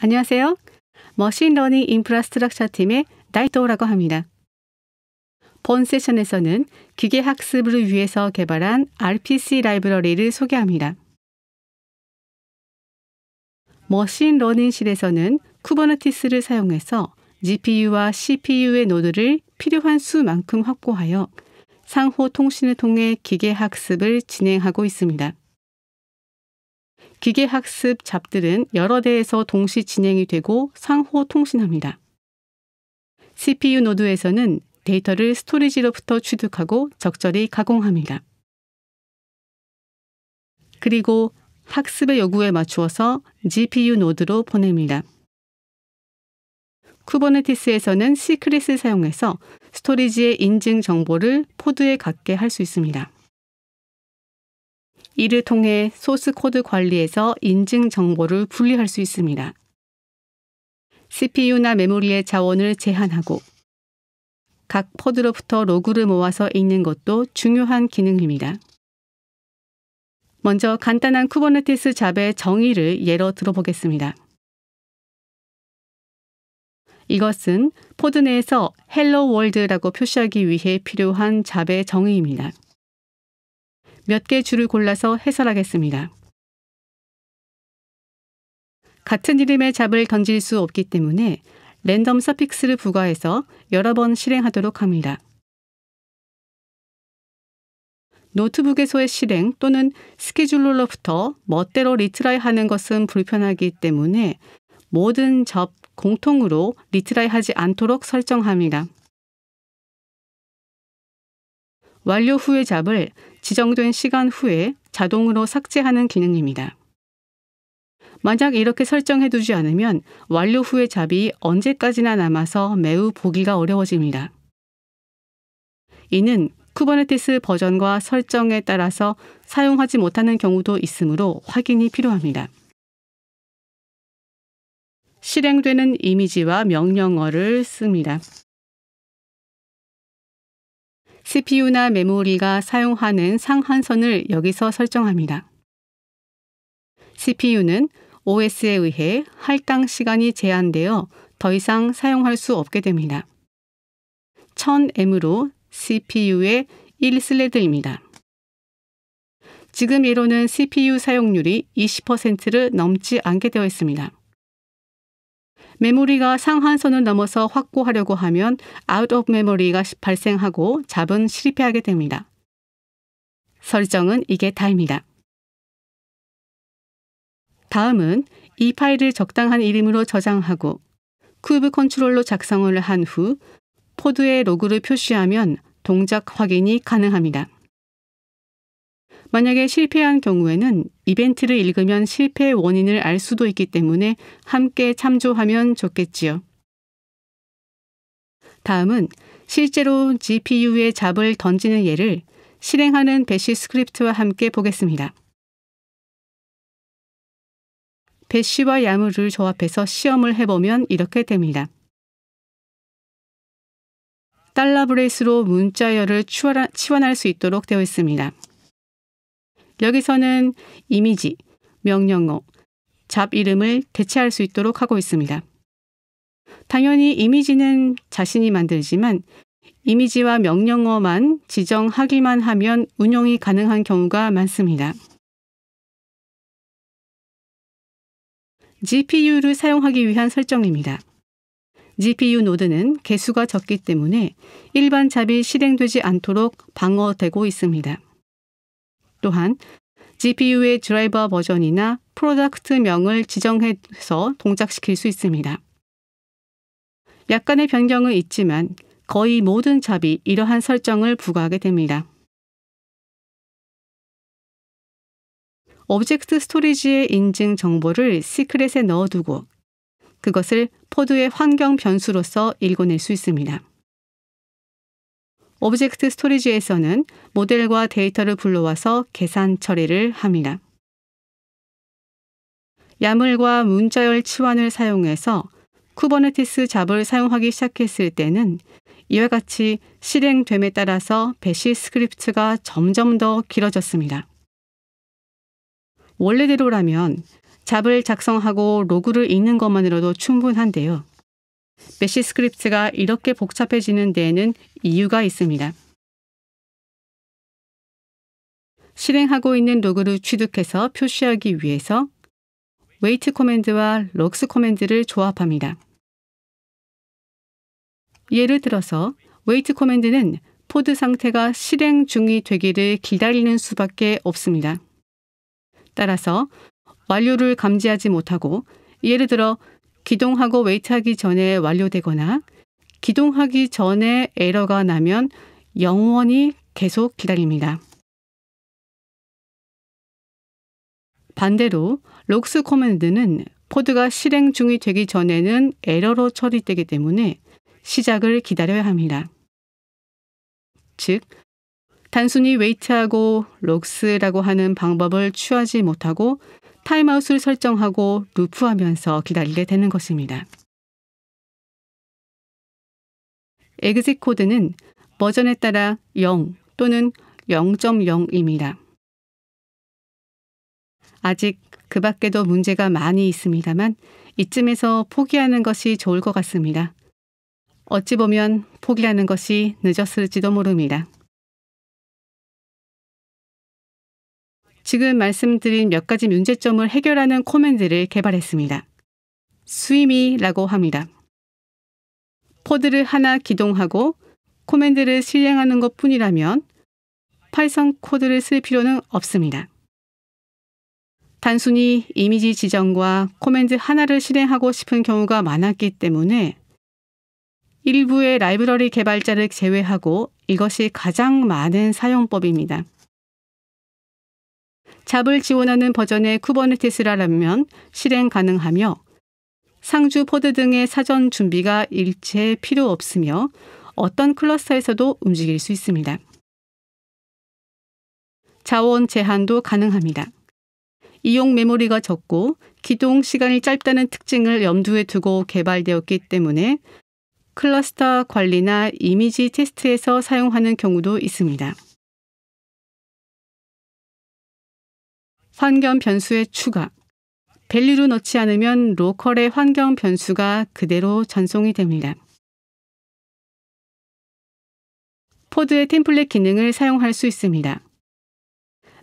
안녕하세요. 머신러닝 인프라스트럭처 팀의 나이토라고 합니다. 본 세션에서는 기계학습을 위해서 개발한 RPC 라이브러리를 소개합니다. 머신러닝실에서는 쿠버네티스를 사용해서 GPU와 CPU의 노드를 필요한 수만큼 확보하여 상호 통신을 통해 기계학습을 진행하고 있습니다. 기계학습 잡들은 여러 대에서 동시 진행이 되고 상호 통신합니다. CPU 노드에서는 데이터를 스토리지로부터 취득하고 적절히 가공합니다. 그리고 학습의 요구에 맞추어서 GPU 노드로 보냅니다. 쿠버네티스에서는 시크릿을 사용해서 스토리지의 인증 정보를 포드에 갖게 할 수 있습니다. 이를 통해 소스 코드 관리에서 인증 정보를 분리할 수 있습니다. CPU나 메모리의 자원을 제한하고 각 포드로부터 로그를 모아서 읽는 것도 중요한 기능입니다. 먼저 간단한 쿠버네티스 잡의 정의를 예로 들어보겠습니다. 이것은 포드 내에서 헬로 월드라고 표시하기 위해 필요한 잡의 정의입니다. 몇 개 줄을 골라서 해설하겠습니다. 같은 이름의 잡을 던질 수 없기 때문에 랜덤 서픽스를 부과해서 여러 번 실행하도록 합니다. 노트북에서의 실행 또는 스케줄러로부터 멋대로 리트라이 하는 것은 불편하기 때문에 모든 잡 공통으로 리트라이 하지 않도록 설정합니다. 완료 후의 잡을 지정된 시간 후에 자동으로 삭제하는 기능입니다. 만약 이렇게 설정해 두지 않으면 완료 후의 잡이 언제까지나 남아서 매우 보기가 어려워집니다. 이는 쿠버네티스 버전과 설정에 따라서 사용하지 못하는 경우도 있으므로 확인이 필요합니다. 실행되는 이미지와 명령어를 씁니다. CPU나 메모리가 사용하는 상한선을 여기서 설정합니다. CPU는 OS에 의해 할당 시간이 제한되어 더 이상 사용할 수 없게 됩니다. 1000M으로 CPU의 1슬레드입니다. 지금 이론은 CPU 사용률이 20%를 넘지 않게 되어 있습니다. 메모리가 상한선을 넘어서 확보하려고 하면 out of memory가 발생하고 잡은 실패하게 됩니다. 설정은 이게 다입니다. 다음은 이 파일을 적당한 이름으로 저장하고 큐브 컨트롤러 작성을 한 후 포드에 로그를 표시하면 동작 확인이 가능합니다. 만약에 실패한 경우에는 이벤트를 읽으면 실패의 원인을 알 수도 있기 때문에 함께 참조하면 좋겠지요. 다음은 실제로 GPU에 잡을 던지는 예를 실행하는 배시 스크립트와 함께 보겠습니다. 배시와 야무를 조합해서 시험을 해보면 이렇게 됩니다. $브레이스로 문자열을 치환할 수 있도록 되어 있습니다. 여기서는 이미지, 명령어, 잡 이름을 대체할 수 있도록 하고 있습니다. 당연히 이미지는 자신이 만들지만 이미지와 명령어만 지정하기만 하면 운용이 가능한 경우가 많습니다. GPU를 사용하기 위한 설정입니다. GPU 노드는 개수가 적기 때문에 일반 잡이 실행되지 않도록 방어되고 있습니다. 또한 GPU의 드라이버 버전이나 프로덕트명을 지정해서 동작시킬 수 있습니다. 약간의 변경은 있지만 거의 모든 잡이 이러한 설정을 부과하게 됩니다. 오브젝트 스토리지의 인증 정보를 시크릿에 넣어두고 그것을 포드의 환경 변수로서 읽어낼 수 있습니다. 오브젝트 스토리지에서는 모델과 데이터를 불러와서 계산 처리를 합니다. 야물과 문자열 치환을 사용해서 쿠버네티스 잡을 사용하기 시작했을 때는 이와 같이 실행됨에 따라서 배시 스크립트가 점점 더 길어졌습니다. 원래대로라면 잡을 작성하고 로그를 읽는 것만으로도 충분한데요. 메시 스크립트가 이렇게 복잡해지는 데에는 이유가 있습니다. 실행하고 있는 로그를 취득해서 표시하기 위해서 wait 커맨드와 logs 커맨드를 조합합니다. 예를 들어서 wait 커맨드는 포드 상태가 실행 중이 되기를 기다리는 수밖에 없습니다. 따라서 완료를 감지하지 못하고 예를 들어 기동하고 웨이트하기 전에 완료되거나 기동하기 전에 에러가 나면 영원히 계속 기다립니다. 반대로 logs 커맨드는 포드가 실행 중이 되기 전에는 에러로 처리되기 때문에 시작을 기다려야 합니다. 즉, 단순히 웨이트하고 logs라고 하는 방법을 취하지 못하고 타임아웃을 설정하고 루프하면서 기다리게 되는 것입니다. exit 코드는 버전에 따라 0 또는 0.0입니다. 아직 그 밖에도 문제가 많이 있습니다만 이쯤에서 포기하는 것이 좋을 것 같습니다. 어찌 보면 포기하는 것이 늦었을지도 모릅니다. 지금 말씀드린 몇 가지 문제점을 해결하는 코맨드를 개발했습니다. swim이라고 합니다. 포드를 하나 기동하고 코맨드를 실행하는 것뿐이라면 파이썬 코드를 쓸 필요는 없습니다. 단순히 이미지 지정과 코맨드 하나를 실행하고 싶은 경우가 많았기 때문에 일부의 라이브러리 개발자를 제외하고 이것이 가장 많은 사용법입니다. 잡을 지원하는 버전의 쿠버네티스라면 실행 가능하며 상주 포드 등의 사전 준비가 일체 필요 없으며 어떤 클러스터에서도 움직일 수 있습니다. 자원 제한도 가능합니다. 이용 메모리가 적고 기동 시간이 짧다는 특징을 염두에 두고 개발되었기 때문에 클러스터 관리나 이미지 테스트에서 사용하는 경우도 있습니다. 환경 변수의 추가. 밸류를 넣지 않으면 로컬의 환경 변수가 그대로 전송이 됩니다. 포드의 템플릿 기능을 사용할 수 있습니다.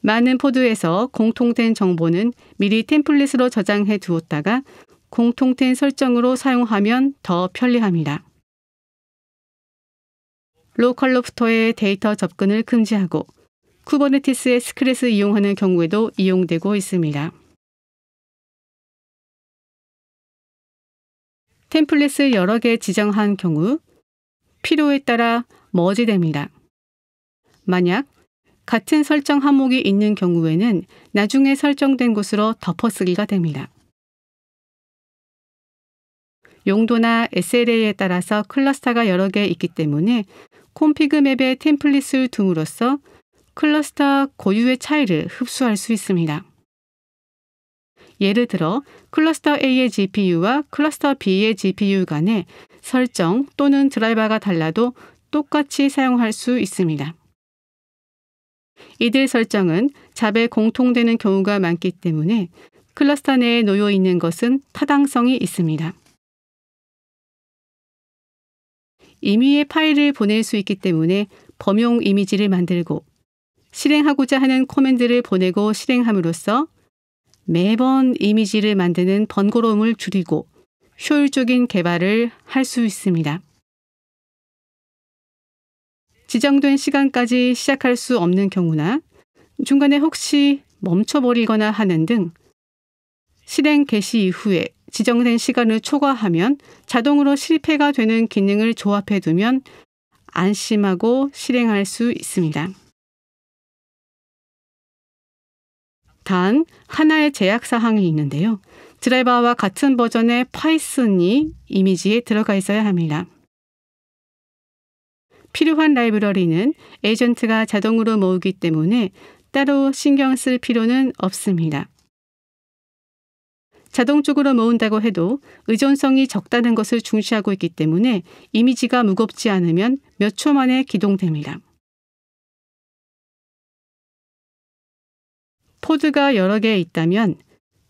많은 포드에서 공통된 정보는 미리 템플릿으로 저장해 두었다가 공통된 설정으로 사용하면 더 편리합니다. 로컬로부터의 데이터 접근을 금지하고 쿠버네티스의 스크렛을 이용하는 경우에도 이용되고 있습니다. 템플릿을 여러 개 지정한 경우 필요에 따라 머지됩니다. 만약 같은 설정 항목이 있는 경우에는 나중에 설정된 곳으로 덮어쓰기가 됩니다. 용도나 SLA에 따라서 클러스터가 여러 개 있기 때문에 콘피그 맵에 템플릿을 둠으로써 클러스터 고유의 차이를 흡수할 수 있습니다. 예를 들어 클러스터 A의 GPU와 클러스터 B의 GPU 간의 설정 또는 드라이버가 달라도 똑같이 사용할 수 있습니다. 이들 설정은 잡에 공통되는 경우가 많기 때문에 클러스터 내에 놓여 있는 것은 타당성이 있습니다. 임의의 파일을 보낼 수 있기 때문에 범용 이미지를 만들고 실행하고자 하는 코맨드를 보내고 실행함으로써 매번 이미지를 만드는 번거로움을 줄이고 효율적인 개발을 할 수 있습니다. 지정된 시간까지 시작할 수 없는 경우나 중간에 혹시 멈춰버리거나 하는 등 실행 개시 이후에 지정된 시간을 초과하면 자동으로 실패가 되는 기능을 조합해 두면 안심하고 실행할 수 있습니다. 단 하나의 제약사항이 있는데요. 드라이버와 같은 버전의 파이썬이 이미지에 들어가 있어야 합니다. 필요한 라이브러리는 에이전트가 자동으로 모으기 때문에 따로 신경 쓸 필요는 없습니다. 자동적으로 모은다고 해도 의존성이 적다는 것을 중시하고 있기 때문에 이미지가 무겁지 않으면 몇 초 만에 기동됩니다. 포드가 여러 개 있다면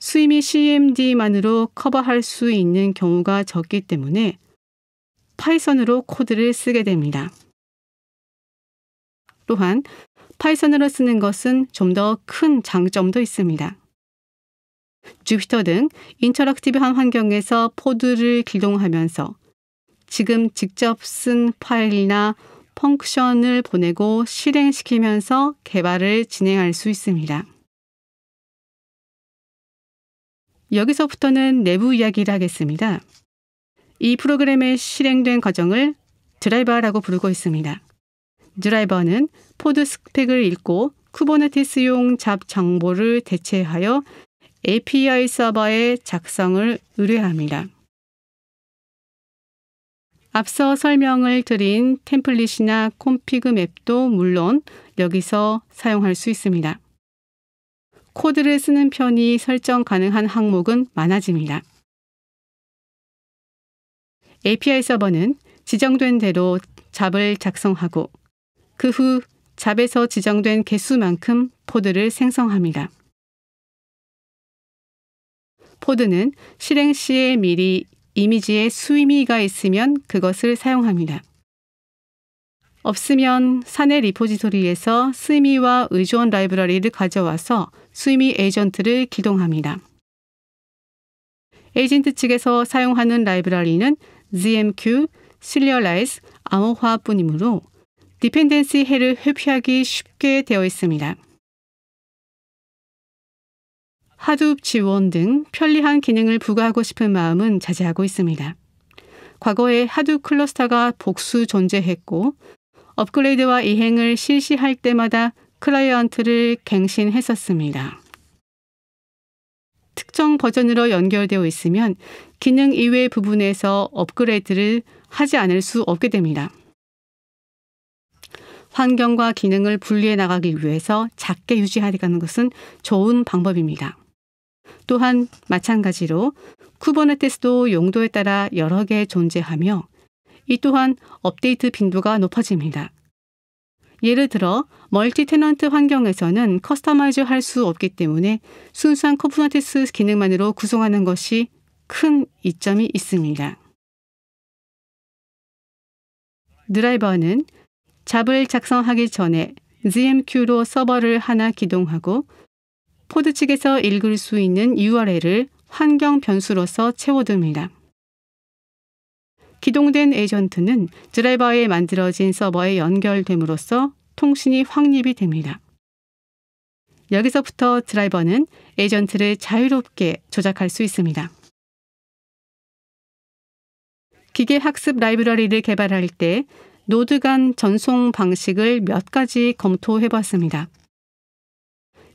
수임이 cmd만으로 커버할 수 있는 경우가 적기 때문에 파이썬으로 코드를 쓰게 됩니다. 또한 파이썬으로 쓰는 것은 좀 더 큰 장점도 있습니다. 주피터 등 인터랙티브한 환경에서 포드를 기동하면서 지금 직접 쓴 파일이나 펑션을 보내고 실행시키면서 개발을 진행할 수 있습니다. 여기서부터는 내부 이야기를 하겠습니다. 이 프로그램에 실행된 과정을 드라이버라고 부르고 있습니다. 드라이버는 포드 스펙을 읽고 쿠버네티스용 잡 정보를 대체하여 API 서버의 작성을 의뢰합니다. 앞서 설명을 드린 템플릿이나 콘피그 맵도 물론 여기서 사용할 수 있습니다. 코드를 쓰는 편이 설정 가능한 항목은 많아집니다. API 서버는 지정된 대로 잡을 작성하고 그 후 잡에서 지정된 개수만큼 포드를 생성합니다. 포드는 실행 시에 미리 이미지에 수임이가 있으면 그것을 사용합니다. 없으면 사내 리포지토리에서 수임이와 의존 라이브러리를 가져와서 수임이 에이전트를 기동합니다. 에이전트 측에서 사용하는 라이브러리는 ZMQ, Serialize, 암호화뿐이므로 디펜던시 헬을 회피하기 쉽게 되어 있습니다. 하둡 지원 등 편리한 기능을 부과하고 싶은 마음은 자제하고 있습니다. 과거에 하둡 클러스터가 복수 존재했고 업그레이드와 이행을 실시할 때마다 클라이언트를 갱신했었습니다. 특정 버전으로 연결되어 있으면 기능 이외의 부분에서 업그레이드를 하지 않을 수 없게 됩니다. 환경과 기능을 분리해 나가기 위해서 작게 유지하는 것은 좋은 방법입니다. 또한 마찬가지로 쿠버네티스도 용도에 따라 여러 개 존재하며 이 또한 업데이트 빈도가 높아집니다. 예를 들어 멀티 테넌트 환경에서는 커스터마이즈 할 수 없기 때문에 순수한 쿠버네티스 기능만으로 구성하는 것이 큰 이점이 있습니다. 드라이버는 잡을 작성하기 전에 ZMQ로 서버를 하나 기동하고 포드 측에서 읽을 수 있는 URL을 환경 변수로서 채워둡니다. 기동된 에이전트는 드라이버에 만들어진 서버에 연결됨으로써 통신이 확립이 됩니다. 여기서부터 드라이버는 에이전트를 자유롭게 조작할 수 있습니다. 기계 학습 라이브러리를 개발할 때 노드 간 전송 방식을 몇 가지 검토해 봤습니다.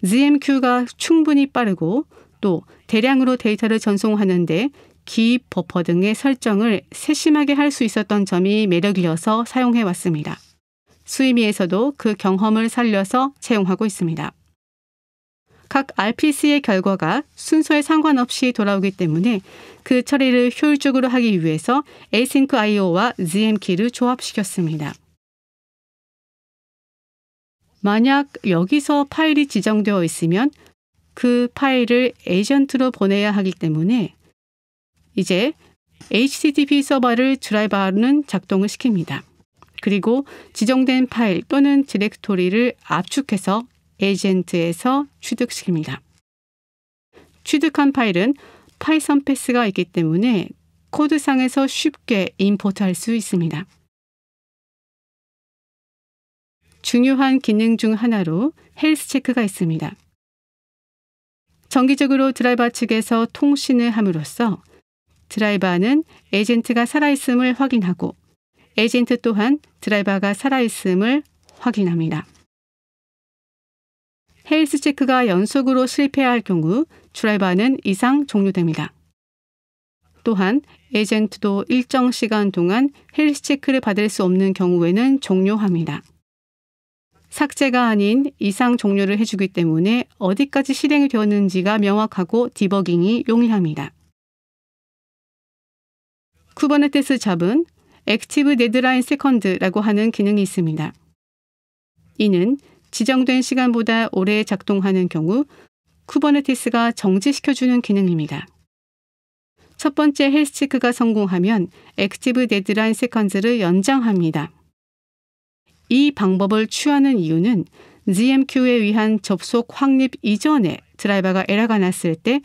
ZMQ가 충분히 빠르고 또 대량으로 데이터를 전송하는데 기입 버퍼 등의 설정을 세심하게 할 수 있었던 점이 매력이어서 사용해 왔습니다. 수임이에서도 그 경험을 살려서 채용하고 있습니다. 각 RPC의 결과가 순서에 상관없이 돌아오기 때문에 그 처리를 효율적으로 하기 위해서 Async IO와 ZMK를 조합시켰습니다. 만약 여기서 파일이 지정되어 있으면 그 파일을 에이전트로 보내야 하기 때문에 이제 HTTP 서버를 드라이버는 작동을 시킵니다. 그리고 지정된 파일 또는 디렉토리를 압축해서 에이전트에서 취득시킵니다. 취득한 파일은 파이썬 패스가 있기 때문에 코드상에서 쉽게 임포트할 수 있습니다. 중요한 기능 중 하나로 헬스 체크가 있습니다. 정기적으로 드라이버 측에서 통신을 함으로써 드라이버는 에이전트가 살아있음을 확인하고 에이전트 또한 드라이버가 살아있음을 확인합니다. 헬스 체크가 연속으로 실패할 경우 드라이버는 이상 종료됩니다. 또한 에이전트도 일정 시간 동안 헬스 체크를 받을 수 없는 경우에는 종료합니다. 삭제가 아닌 이상 종료를 해주기 때문에 어디까지 실행이 되었는지가 명확하고 디버깅이 용이합니다. 쿠버네티스 잡은 액티브 데드라인 세컨드라고 하는 기능이 있습니다. 이는 지정된 시간보다 오래 작동하는 경우 쿠버네티스가 정지시켜주는 기능입니다. 첫 번째 헬스체크가 성공하면 액티브 데드라인 세컨즈를 연장합니다. 이 방법을 취하는 이유는 GMQ에 의한 접속 확립 이전에 드라이버가 에러가 났을 때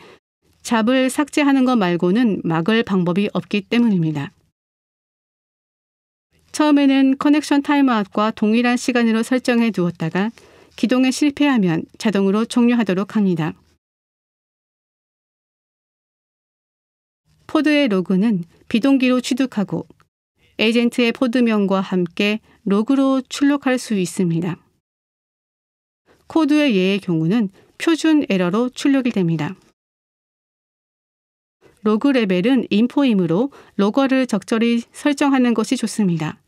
잡을 삭제하는 것 말고는 막을 방법이 없기 때문입니다. 처음에는 커넥션 타임아웃과 동일한 시간으로 설정해 두었다가 기동에 실패하면 자동으로 종료하도록 합니다. 포드의 로그는 비동기로 취득하고 에이전트의 포드명과 함께 로그로 출력할 수 있습니다. 코드의 예의 경우는 표준 에러로 출력이 됩니다. 로그 레벨은 인포이므로 로거를 적절히 설정하는 것이 좋습니다.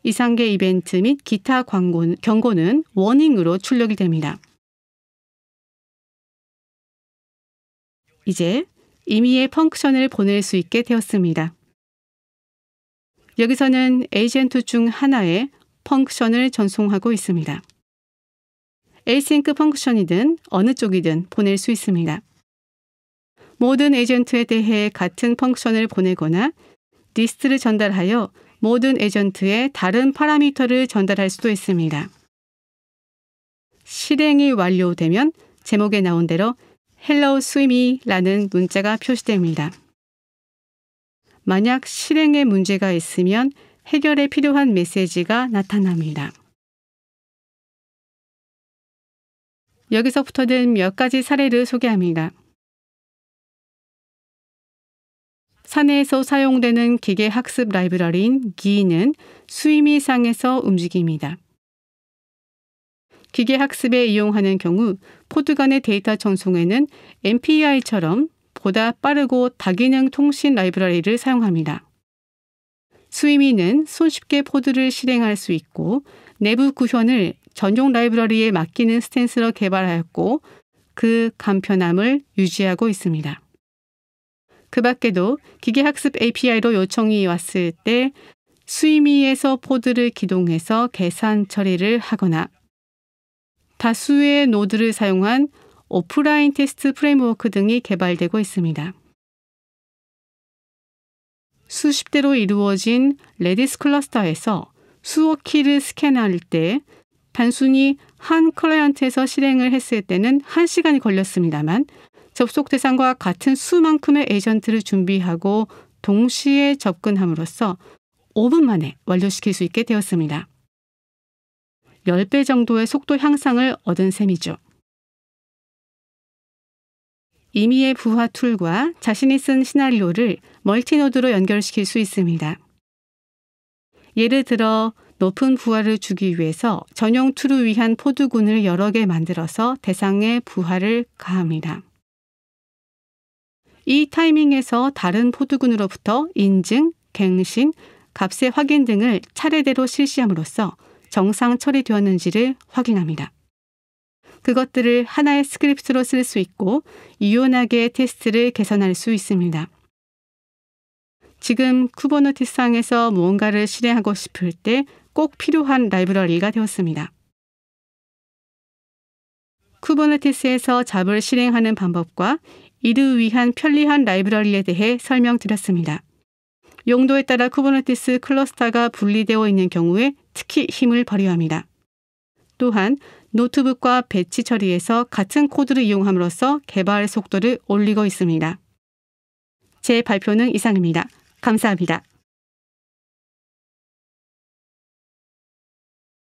이상계 이벤트 및 기타 경고는 워닝으로 출력이 됩니다. 이제 임의의 펑크션을 보낼 수 있게 되었습니다. 여기서는 에이전트 중 하나의 펑크션을 전송하고 있습니다. 에이싱크 펑크션이든 어느 쪽이든 보낼 수 있습니다. 모든 에이전트에 대해 같은 펑크션을 보내거나 리스트를 전달하여 모든 에이전트에 다른 파라미터를 전달할 수도 있습니다. 실행이 완료되면 제목에 나온 대로 Hello Swimy라는 문자가 표시됩니다. 만약 실행에 문제가 있으면 해결에 필요한 메시지가 나타납니다. 여기서부터는 몇 가지 사례를 소개합니다. 사내에서 사용되는 기계 학습 라이브러리인 기는 스위미상에서 움직입니다. 기계 학습에 이용하는 경우 포드 간의 데이터 전송에는 MPI처럼 보다 빠르고 다기능 통신 라이브러리를 사용합니다. 스위미는 손쉽게 포드를 실행할 수 있고 내부 구현을 전용 라이브러리에 맡기는 스탠스로 개발하였고 그 간편함을 유지하고 있습니다. 그 밖에도 기계학습 API로 요청이 왔을 때 스위미에서 포드를 기동해서 계산 처리를 하거나 다수의 노드를 사용한 오프라인 테스트 프레임워크 등이 개발되고 있습니다. 수십 대로 이루어진 레디스 클러스터에서 수억 키를 스캔할 때 단순히 한 클라이언트에서 실행을 했을 때는 1시간이 걸렸습니다만 접속 대상과 같은 수만큼의 에이전트를 준비하고 동시에 접근함으로써 5분 만에 완료시킬 수 있게 되었습니다. 10배 정도의 속도 향상을 얻은 셈이죠. 임의의 부하 툴과 자신이 쓴 시나리오를 멀티노드로 연결시킬 수 있습니다. 예를 들어 높은 부하를 주기 위해서 전용 툴을 위한 포드군을 여러 개 만들어서 대상에 부하를 가합니다. 이 타이밍에서 다른 포드군으로부터 인증, 갱신, 값의 확인 등을 차례대로 실시함으로써 정상 처리되었는지를 확인합니다. 그것들을 하나의 스크립트로 쓸 수 있고 유연하게 테스트를 개선할 수 있습니다. 지금 쿠버네티스상에서 무언가를 실행하고 싶을 때 꼭 필요한 라이브러리가 되었습니다. 쿠버네티스에서 잡을 실행하는 방법과 이를 위한 편리한 라이브러리에 대해 설명드렸습니다. 용도에 따라 쿠버네티스 클러스터가 분리되어 있는 경우에 특히 힘을 발휘합니다. 또한 노트북과 배치 처리에서 같은 코드를 이용함으로써 개발 속도를 올리고 있습니다. 제 발표는 이상입니다. 감사합니다.